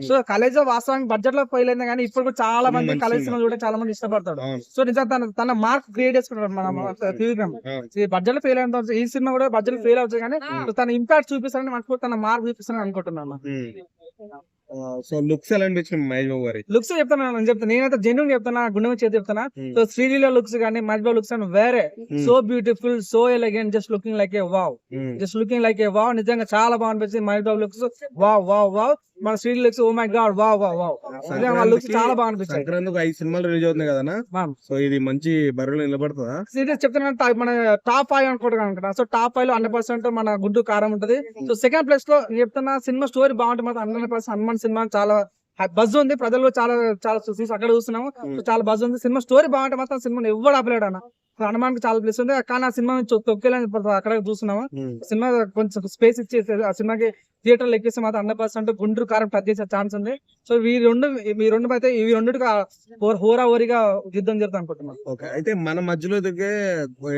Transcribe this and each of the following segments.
So Khaleja వాస్తవానికి budget లో fail అయింది కానీ ఇప్పుడు కూడా చాలా మంది మంచి కలేజ్ సినిమా. సినిమా కూడా చాలా మంది ఇష్టపడతాడు. అవును. సో నిజంగా తన మార్క్ క్రియేట్ చేసుకుంటాడు మన త్రివిక్రమ్. అవును. బడ్జెట్ లో ఫెయిల్ అయిన ఈ సినిమా కూడా బడ్జెట్ లో ఫెయిల్ అవుతుంది కానీ సో తన ఇంపాక్ట్ చూపిస్తారని మనకు తన మార్క్ చూపిస్తారని అనుకుంటున్నాను. సో లుక్స్ ఎలా అనిపించింది మహేష్ బాబు గారి? లుక్స్ చెప్తాను, నేను చెప్తాను, నేనైతే జెన్యున్ చెప్తానా, గుండె మీద చేతి చెప్తానా. సో శ్రీలీల లుక్స్ కానీ మహేష్ బాబు లుక్స్ కానీ వేరే, so beautiful, so elegant, just looking like a wow, just looking like a wow. నిజంగా చాలా బాగా అనిపించింది Mahesh Babu looks. Wow wow wow. మన Sreeleela looks, oh my god, wow wow wow. నిజంగా లుక్స్ చాలా బాగా అనిపించాయి. సంక్రాంతికి 5 సినిమాలు రిలీజ్ అవుతున్నాయి కదా, సో ఇది మంచి బరువులో నిలబడుతుందా? సీరియస్ చెప్తున్నా, మన టాప్ 5 అనుకుంటున్నాను. సో టాప్ 5 లో 100% మన గుడ్డు కారం ఉంటది. సో సెకండ్ ప్లేస్ లో చెప్తున్నా, సినిమా స్టోరీ బాగుంటుంది మాత్రం 100% హనుమాన్ సినిమా చాలా బజ్ ఉంది, ప్రజలు చాలా చాలా చూసి అక్కడ చూస్తున్నాము. సో చాలా బజ్ ఉంది. సినిమా స్టోరీ బాగుంటే మాత్రం సినిమాని ఎవరు ఆపలేడు అన్న. హనుమాన్ కి చాలా ప్లేస్ ఉంది కానీ ఆ సినిమా తొక్కేలని అక్కడ చూస్తున్నాము. సినిమా కొంచెం స్పేస్ ఇచ్చేసి ఆ సినిమాకి థియేటర్ ఎక్కిస్తే మాత్రం 100% గుండ్రు కారం టచ్ చేసే ఛాన్స్ ఉంది. సో ఈ రెండు అయితే ఇవి రెండుగా హోరా హోరీగా యుద్ధం జరుగుతుంది అనుకుంటున్నాను. ఓకే, అయితే మన మధ్యలో దిగే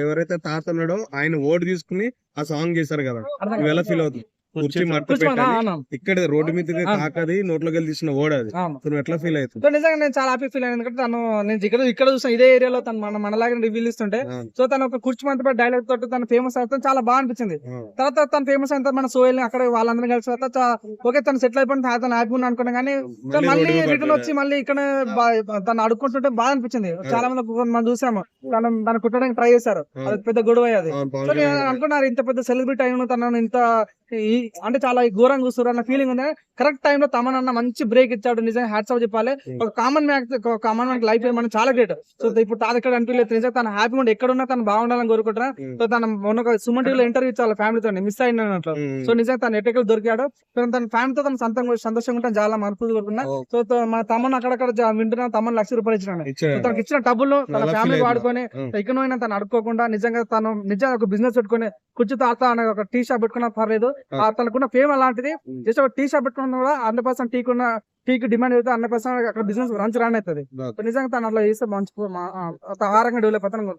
ఎవరైతే తాత ఉన్నాడో ఆయన ఓటు తీసుకుని ఆ సాంగ్ చేశారు కదా, నువ్వు ఎలా ఫీల్ అవుతుంది? కుర్చీ మట్ట పెట్టాలి ఇక్కడ రోడ్డు మీద తాకది, నోట్లోకి వెళ్ళి తీసిన ఓడ అది, నువ్వు ఎట్లా ఫీల్ అవుతుంది? నిజంగా నేను చాలా హ్యాపీ ఫీల్ అయ్యాను. ఎందుకంటే నేను ఇక్కడ చూసాను, ఇదే ఏరియాలో తను మనలాగా రివ్యూలు ఇస్తుంటే, సో తను ఒక కుర్చీ మంత డైలాగ్ తోటి తను ఫేమస్ అవుతుంది, చాలా బాగా అనిపించింది. తర్వాత తను ఫేమస్ అయిన మన సోయల్ అక్కడ వాళ్ళందరూ కలిసి ఓకే తను సెటిల్ అయిపోయింది, తను హ్యాపీ ఉన్నా అనుకున్నా కానీ మళ్ళీ రిటర్న్ వచ్చి మళ్ళీ ఇక్కడ తను అడుక్కుంటుంటే బాగా అనిపించింది. చాలా మంది మనం చూసాము తను కుట్టడానికి ట్రై చేశారు, అది పెద్ద గొడవ అది. సో నేను అనుకున్నారు ఇంత పెద్ద సెలబ్రిటీ అయిన తనను ఇంత అంటే చాలా ఘోరంగా చూస్తారు అన్న ఫీలింగ్ ఉంది. కరెక్ట్ టైం లో తమన్ అన్న మంచి బ్రేక్ ఇచ్చాడు, నిజంగా హ్యాట్స్ ఆఫ్ చెప్పాలి. ఒక కామన్ మ్యాన్ లైఫ్ మనం చాలా గ్రేట్. సో ఇప్పుడు తాత ఎక్కడ అనిపించలేదు, నిజంగా తన హ్యాపీ ఉండి ఎక్కడ ఉన్నా తను బాగుండాలని కోరుకుంటున్నా. సో తన మొన్న సుమన్ టీవీలో ఇంటర్వ్యూ ఇచ్చాలి ఫ్యామిలీతో, మిస్ అయినట్లు. సో నిజంగా తను ఎక్కడికి దొరికాడు, తన ఫ్యామిలీతో తన సంతోషంగా ఉంటాను చాలా మనస్ఫూర్తి కోరుకున్నా. సో మన తమన్ అక్కడక్కడ వింటున్నా, తమన్ ₹1,00,000 ఇచ్చినాడు. తనకి ఇచ్చిన డబ్బులు తన ఫ్యామిలీ వాడుకొని ఎక్కడైనా తను అడుక్కోకుండా నిజంగా తను నిజంగా ఒక బిజినెస్ పెట్టుకుని కుర్చీ తాత అనే ఒక టీ షాప్ పెట్టుకున్నా పర్లేదు. తనకున్న ఫేమ్ అలాంటిది, జస్ట్ ఒక టీ షాప్ పెట్టుకున్నా కూడా 100% టీకి డిమాండ్ అయితే 100% అక్కడ బిజినెస్ రన్ అవుతుంది. నిజంగా తను అట్లా చేస్తే మంచి ఆహారంగా డెవలప్ అవుతాను.